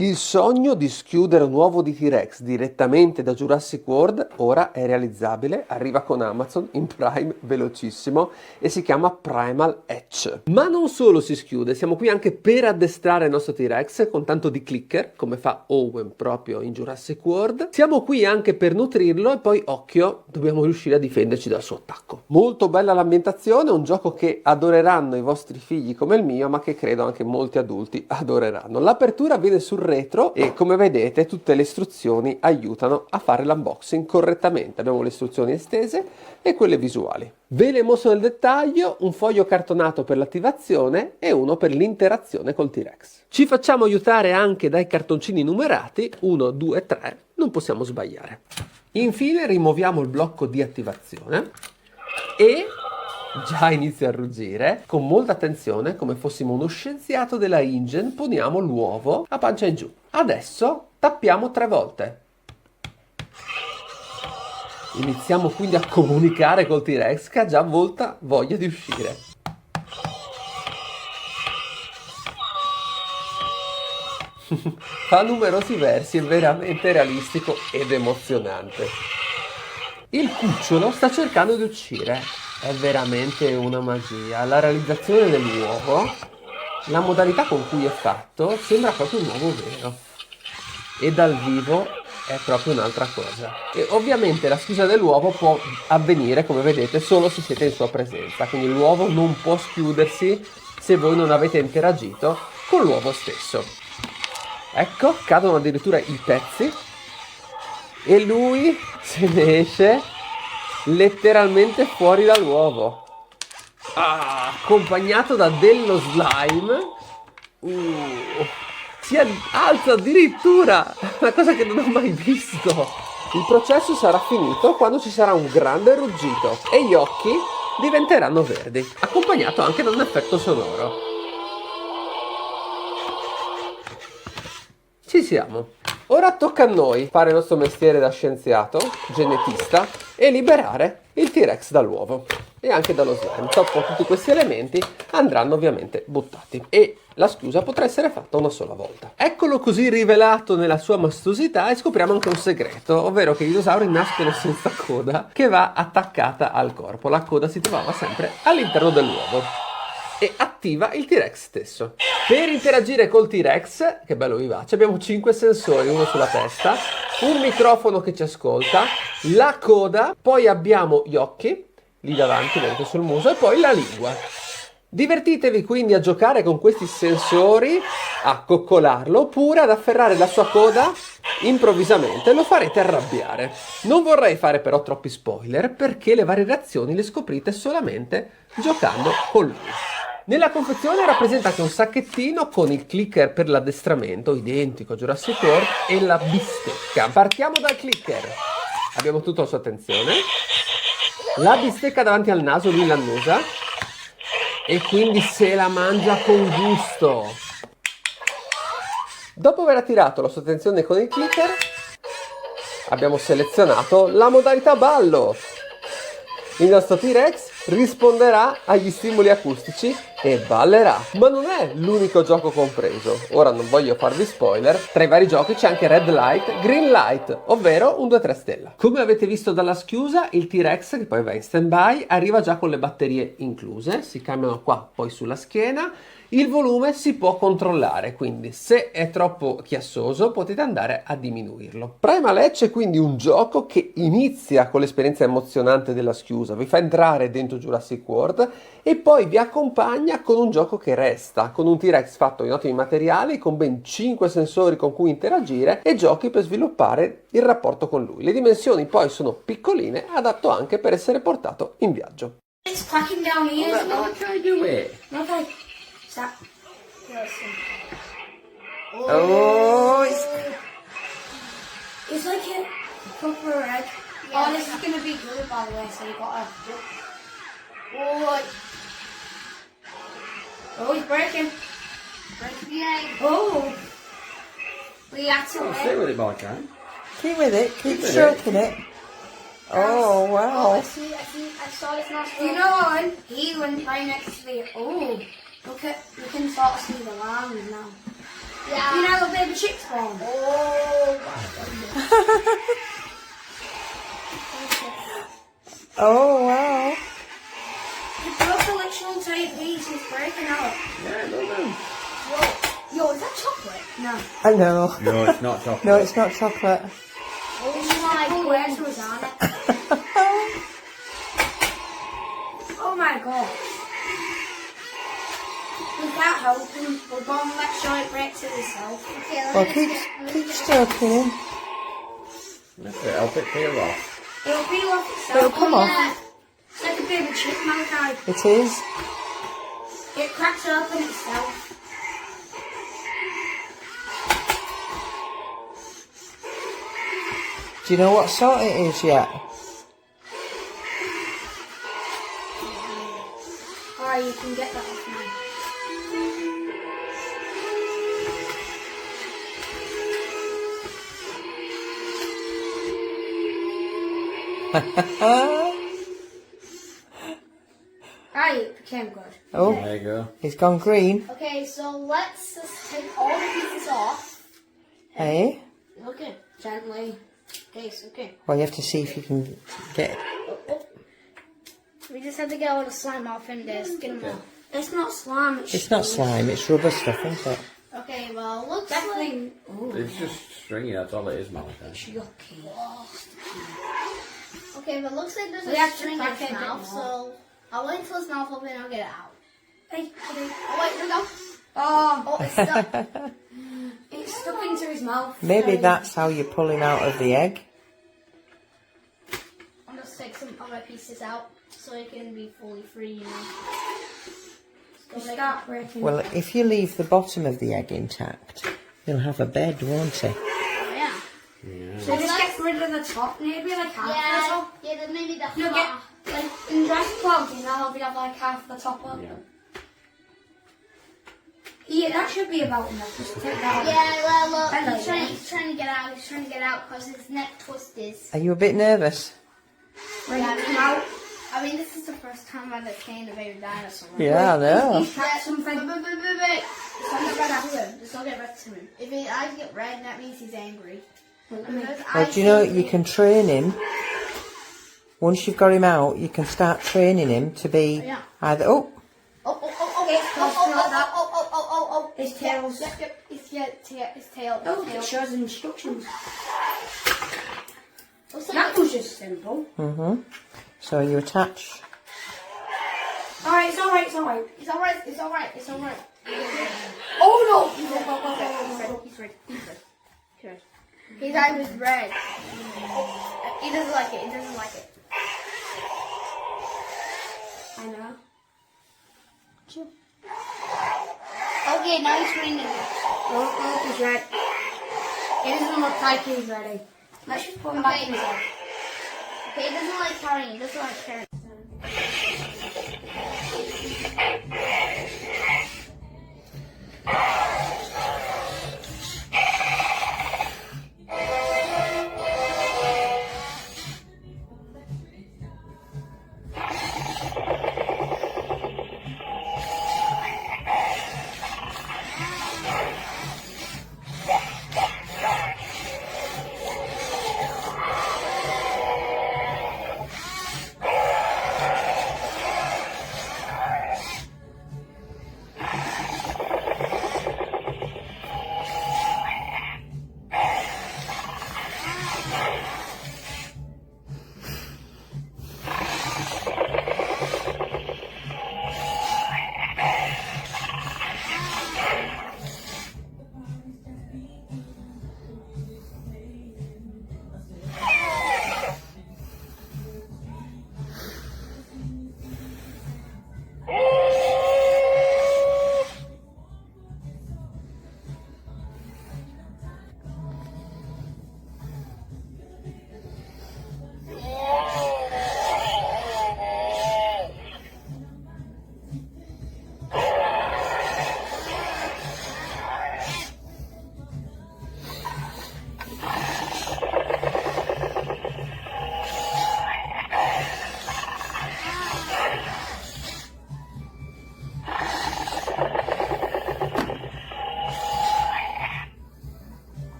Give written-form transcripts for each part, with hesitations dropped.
Il sogno di schiudere un uovo di T-Rex direttamente da Jurassic World ora è realizzabile, arriva con Amazon in Prime velocissimo e si chiama Primal Hatch. Ma non solo si schiude, siamo qui anche per addestrare il nostro T-Rex con tanto di clicker, come fa Owen proprio in Jurassic World. Siamo qui anche per nutrirlo e poi, occhio, dobbiamo riuscire a difenderci dal suo attacco. Molto bella l'ambientazione, un gioco che adoreranno i vostri figli come il mio, ma che credo anche molti adulti adoreranno. L'apertura viene sul retro e come vedete tutte le istruzioni aiutano a fare l'unboxing correttamente. Abbiamo le istruzioni estese e quelle visuali. Ve le mostro nel dettaglio: un foglio cartonato per l'attivazione e uno per l'interazione col T-Rex. Ci facciamo aiutare anche dai cartoncini numerati 1, 2, 3, non possiamo sbagliare. Infine rimuoviamo il blocco di attivazione e già inizia a ruggire. Con molta attenzione, come fossimo uno scienziato della InGen, poniamo l'uovo a pancia in giù. Adesso tappiamo 3 volte. Iniziamo quindi a comunicare col T-Rex che ha già molta voglia di uscire. Fa numerosi versi, è veramente realistico ed emozionante. Il cucciolo sta cercando di uscire. È veramente una magia. La realizzazione dell'uovo, la modalità con cui è fatto, sembra proprio un uovo vero. E dal vivo è proprio un'altra cosa. E ovviamente la schiusa dell'uovo può avvenire, come vedete, solo se siete in sua presenza. Quindi l'uovo non può schiudersi se voi non avete interagito con l'uovo stesso. Ecco, cadono addirittura i pezzi e lui se ne esce letteralmente fuori dall'uovo, accompagnato da dello slime. Si alza addirittura, una cosa che non ho mai visto. Il processo sarà finito quando ci sarà un grande ruggito e gli occhi diventeranno verdi, accompagnato anche da un effetto sonoro. Ci siamo. Ora tocca a noi fare il nostro mestiere da scienziato, genetista, e liberare il T-Rex dall'uovo e anche dallo slime. Dopo tutti questi elementi andranno ovviamente buttati e la schiusa potrà essere fatta una sola volta. Eccolo così rivelato nella sua mastosità e scopriamo anche un segreto, ovvero che i dinosauri nascono senza coda che va attaccata al corpo. La coda si trovava sempre all'interno dell'uovo e attiva il T-Rex stesso. Per interagire col T-Rex, che bello vivace, abbiamo 5 sensori, uno sulla testa, un microfono che ci ascolta, la coda, poi abbiamo gli occhi, lì davanti, vedete sul muso, e poi la lingua. Divertitevi quindi a giocare con questi sensori, a coccolarlo, oppure ad afferrare la sua coda improvvisamente, lo farete arrabbiare. Non vorrei fare però troppi spoiler, perché le varie reazioni le scoprite solamente giocando con lui. Nella confezione rappresenta anche un sacchettino con il clicker per l'addestramento, identico a Jurassic World, e la bistecca. Partiamo dal clicker. Abbiamo tutta la sua attenzione. La bistecca davanti al naso, lui l'annusa e quindi se la mangia con gusto. Dopo aver attirato la sua attenzione con il clicker, abbiamo selezionato la modalità ballo. Il nostro T-Rex risponderà agli stimoli acustici e ballerà. Ma non è l'unico gioco compreso. Ora non voglio farvi spoiler. Tra i vari giochi c'è anche Red Light, Green Light, ovvero un 2-3 stella. Come avete visto dalla schiusa, il T-Rex, che poi va in stand-by, arriva già con le batterie incluse. Si cambiano qua, poi sulla schiena. Il volume si può controllare, quindi se è troppo chiassoso potete andare a diminuirlo. Primal Hatch è quindi un gioco che inizia con l'esperienza emozionante della schiusa, vi fa entrare dentro Jurassic World e poi vi accompagna con un gioco che resta, con un T-Rex fatto in ottimi materiali, con ben 5 sensori con cui interagire e giochi per sviluppare il rapporto con lui. Le dimensioni poi sono piccoline, adatto anche per essere portato in viaggio. It's cracking down here. Okay. Stop. Oh, it's like a proper egg. Yeah. Oh, this is gonna be good, by the way. So you gotta. Oh, he's breaking. Breaking the egg. Oh. We had to. Stay with it, Marco. Keep with it. Keep stroking it. Oh wow! Oh, I saw this nostril. You know what? He went right next to me. Oh. Look, you can sort of see the lines now. Yeah. You know, a baby chick spawn. Oh. Oh, wow. The broken electrical tape piece is breaking out. Yeah, no. Yo, is that chocolate? No. I know. No, it's not chocolate. No, it's not chocolate. Oh my where's Rosanna? Oh my god. We can't help him. We're going to make sure it breaks it itself. Okay, Well, keep stroking him. That's it, help it peel off. It'll peel off itself. It'll come off. It's like a baby chipmunk eye. It is. It cracks open itself. Do you know what sort it is yet? Alright, you can get that off now. Alright, it became good. Oh, There you go. he's gone green. Okay, so let's just take all the pieces off. Hey? Okay, gently. Okay, so okay. Well, you have to see if you can get it. We just have to get all the slime off in there, skin them off. It's not slime, It's not slime, it's rubber stuff, isn't it? Okay, well, looks like... It's just stringy, that's all it is, Malachi. Yucky. Okay, but looks like there's We a have to string in crack his it a bit mouth, more. so I'll wait until his mouth open and I'll get it out. Hey, okay. Oh, wait, there we go. Oh. Oh, it's stuck. It's stuck into his mouth. Maybe that's how you pull him out of the egg. I'll just take some other pieces out so it can be fully free, you know. Start breaking. Well, if you leave the bottom of the egg intact, he'll have a bed, won't he? Yeah. So just get rid of the top, maybe like half the top. Yeah, then maybe the No, get like in Jurassic Park, you know, we have like half the top up. Yeah, that should be about enough. Just take that off. Yeah, well, look, Hello, he's trying to get out. He's trying to get out because his neck twist is. Are you a bit nervous? Yeah, come out. I mean, this is the first time I've obtained a baby dinosaur. Yeah, I know. Something. Just don't get red to him. Just don't get red to him. If his eyes get red, that means he's angry. Well, do you know you can train him? Once you've got him out, you can start training him to be either His tails. Yep. His tail. Oh, it shows instructions. That was just simple. So you attach. Alright, it's alright. It's alright. Oh no! He's red. His eye was red. He doesn't like it. I know. Okay, now he's green again. Oh, he's red. It doesn't look like he's ready. Let's just put him back in his head. Okay, it doesn't like carrying. It doesn't like carrying.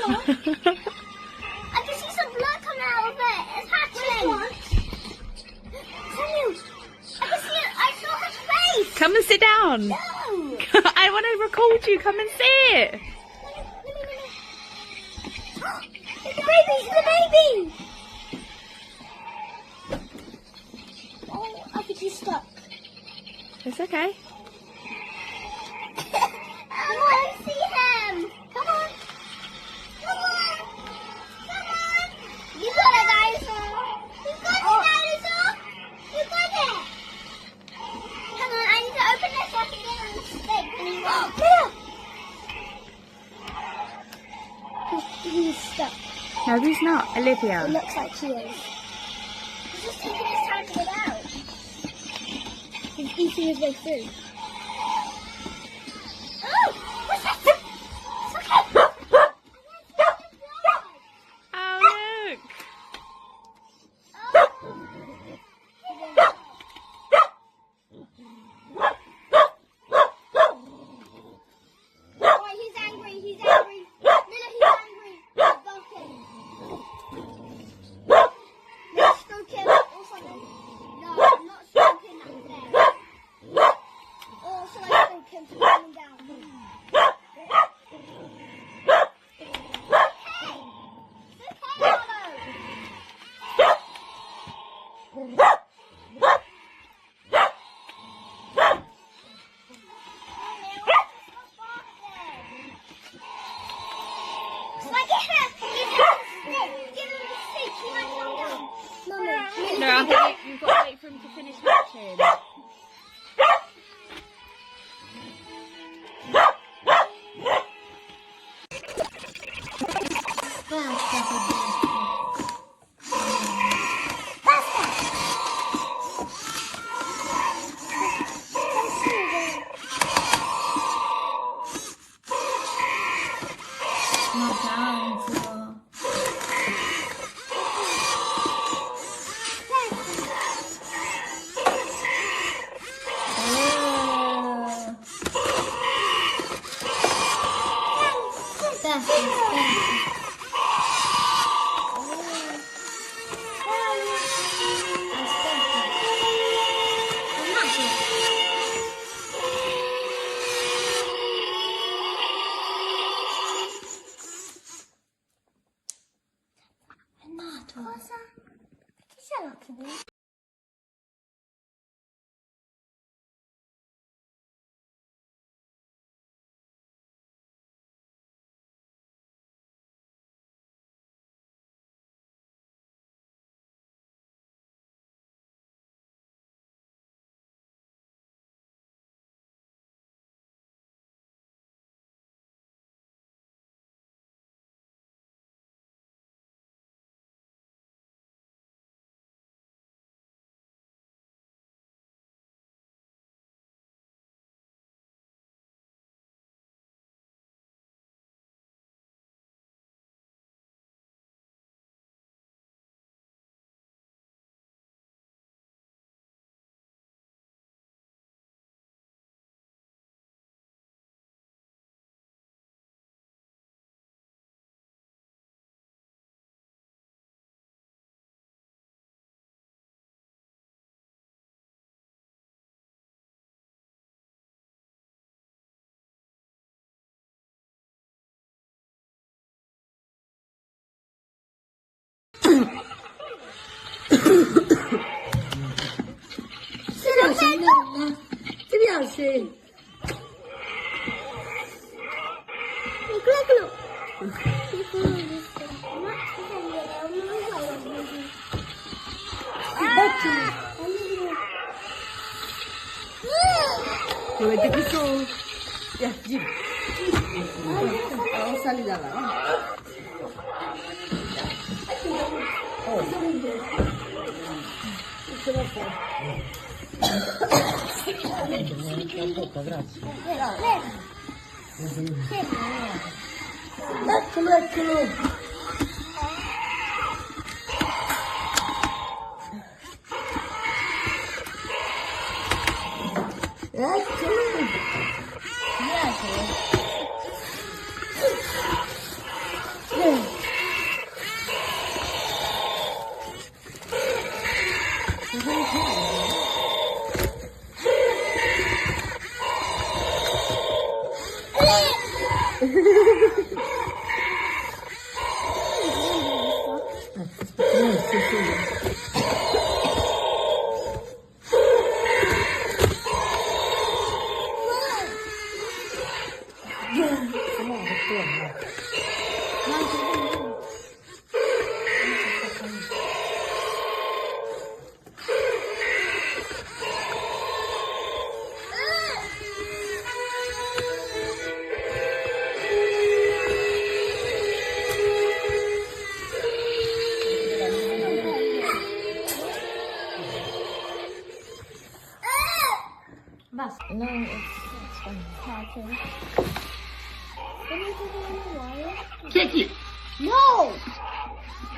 I can see some blood coming out of it. It's hatchling. I can see it. I saw her face. Come and sit down. No. I want to record you. Come and sit. It's a baby. It's a baby. Oh, I think he's stuck. It's okay. I want to see him. Come on. Come on. Come on. You got it, dinosaur. You got it, dinosaur. You got it. Hang on, I need to open this so I can get on the stick. He's stuck. No, he's not. Olivia. It looks like he is. He's just taking his time to get out. He's eating his way through. Oh! What's that? It's okay. Oh, look. Oh, he's angry. He's angry. Miller, he's angry. He's barking. Let's stroke him or something. No, I'm not stroking that there. Or shall I stroke him to calm him down? No, I think you've got to wait for him to finish hatching. Ti piace? Eccolo. Lo metti qui su. Giri. Sali da là. Eccolo. Basta. No, it's fine. Okay. Can you put it in the water? Kick it. No!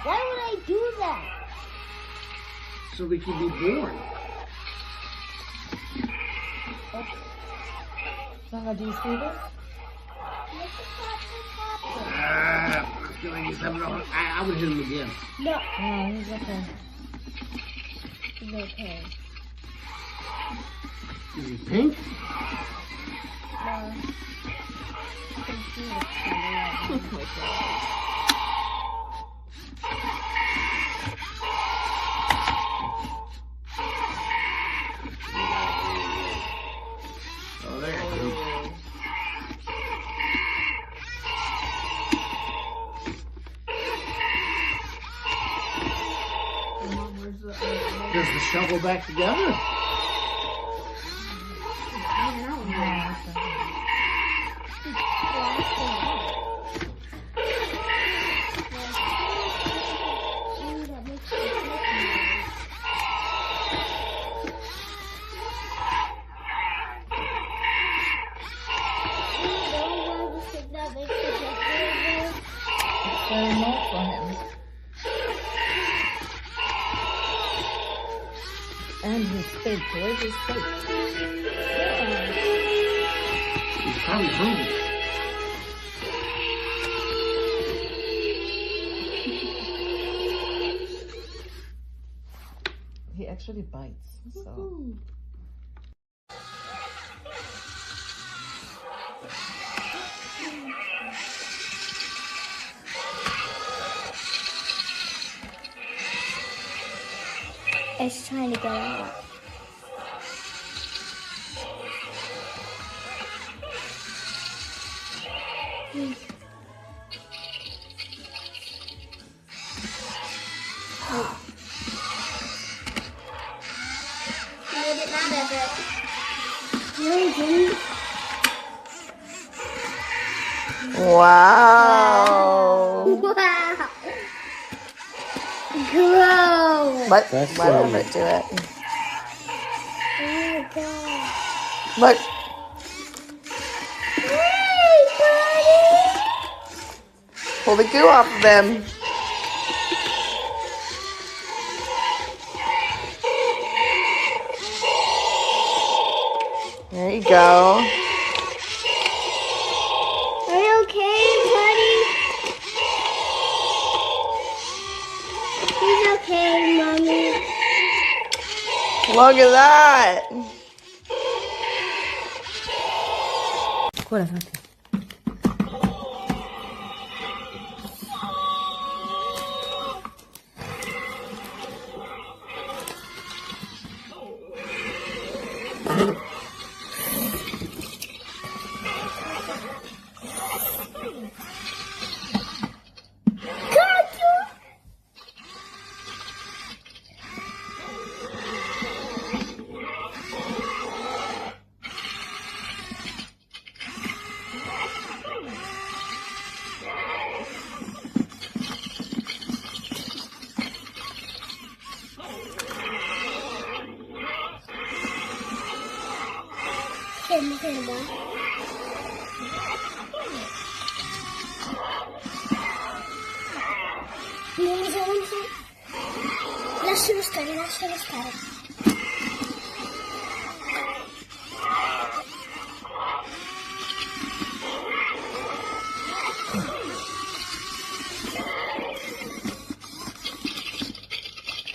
Why would I do that? So we can be born. Sanga, do you see this? I feel like he's having a hard. I would hit him again. No. No, he's okay. It's okay. Is he pink? No. Oh, there you go. Does the shovel back together? Very much for him. And his steak. Where's his steak? He's probably hungry. He actually bites, so. It's trying to get out. Made it out of it. No, you didn't. Wow. Wow. Gross. Let That's Albert do it. Oh my god. Look. Hey, buddy. Pull the goo off of him. There you go. Are you okay, buddy? He's okay, Mommy. Look at that. Guarda, fatti. Lascialo stare, lascialo stare.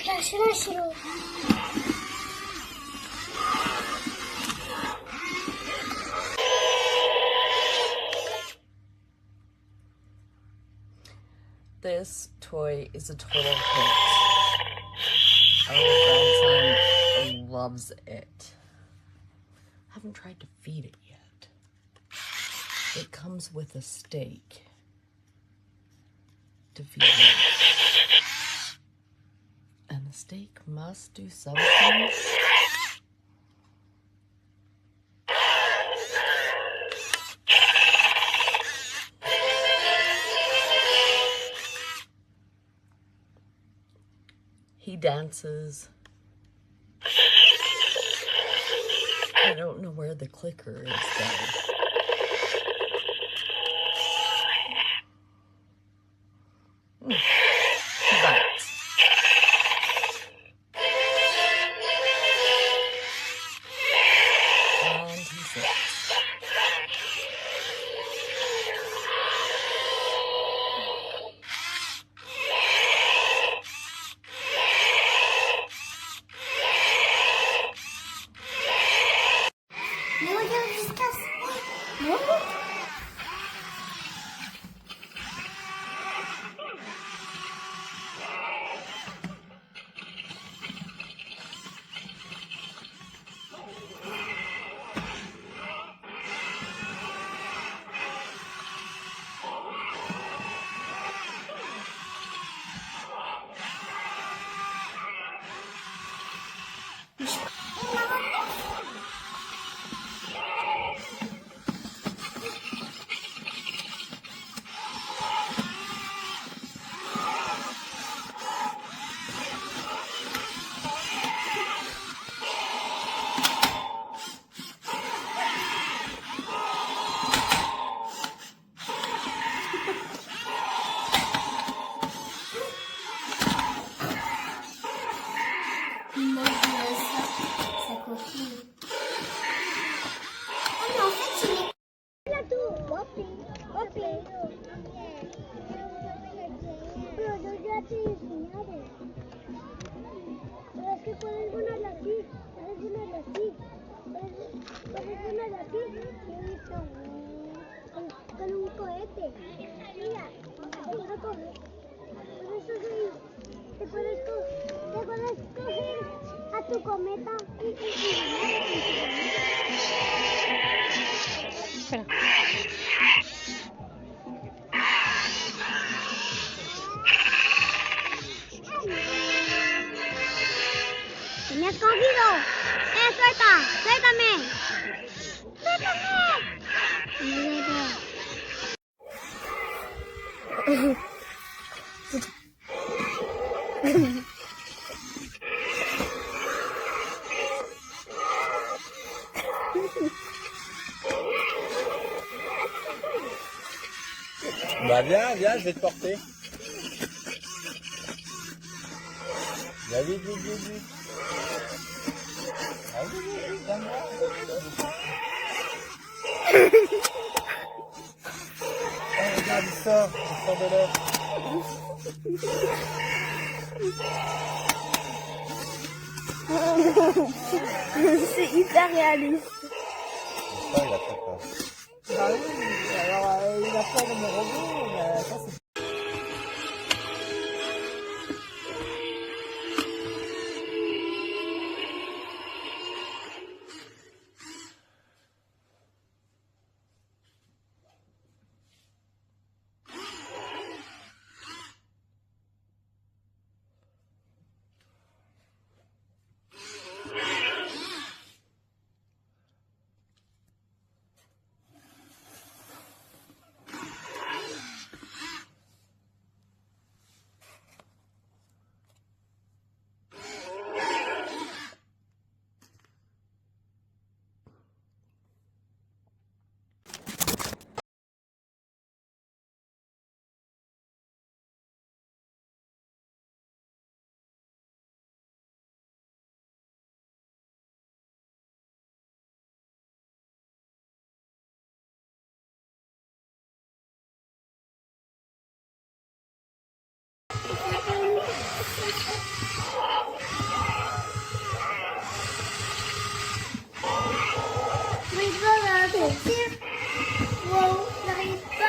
Lascialo. This toy is a total hit. Our grandson loves it. I haven't tried to feed it yet. It comes with a steak to feed it. And the steak must do something. He dances. I don't know where the clicker is though. He bites. And he sits. Con un cohete. Mira, te puedo coger. Por eso te puedes coger a tu cometa y Espera. ¡Me has cogido! Suelta! ¡Suéltame! ¡Suéltame! Bah viens, viens, je vais te porter. Viens vite, vite, vite, vite. Ah oui, oui, oui, viens-moi. Oh, regarde, il sort de là. C'est hyper réaliste. Ça, il a très peur. Bah oui, alors il a peur de mon robot, mais ça c'est... Mais il va sortir. Wow, j'arrive pas.